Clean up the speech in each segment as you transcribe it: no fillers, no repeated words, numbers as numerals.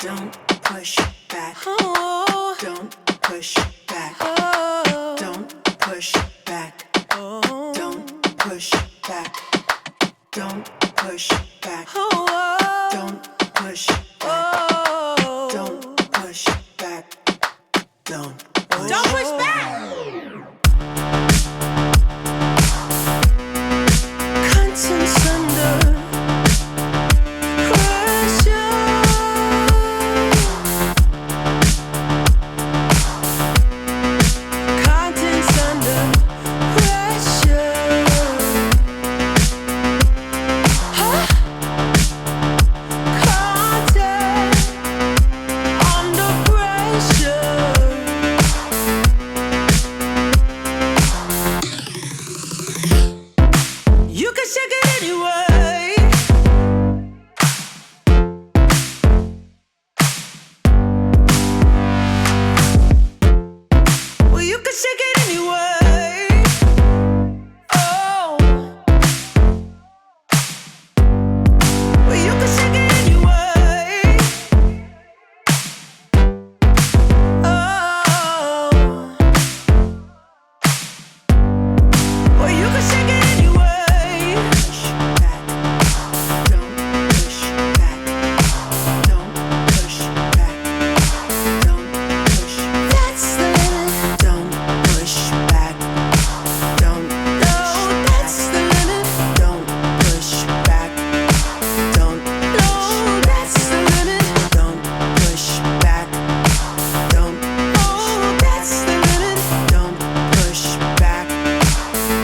Don't push back. Don't push back. Don't push back. Don't push back. Don't push back. Don't push back. Don't push back. Don't push back. Contents under pressure. Contents under pressure. Huh? Content under pressure. You can shake it anyway. Well, you can shake it anyway. Oh. Well, you can shake it anyway. Oh. Well, you can shake it anyway. Push back. Don't push back. Don't push back. Don't push. That's the limit. Don't push back. Don't. No, that's the limit. Don't push back. Don't. No, that's the limit. Don't push back. Don't. Oh, that's the limit. Don't push back.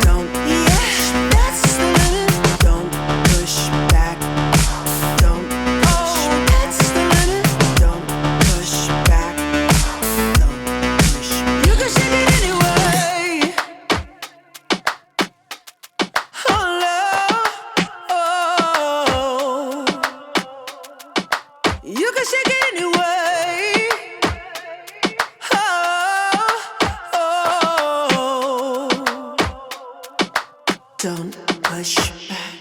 Don't. Yeah, that's the limit. Don't push back. Don't. Oh, that's the limit. Don't push back. Don't push. You can shake it anyway. Oh, you can shake it anyway. Oh. Don't push back.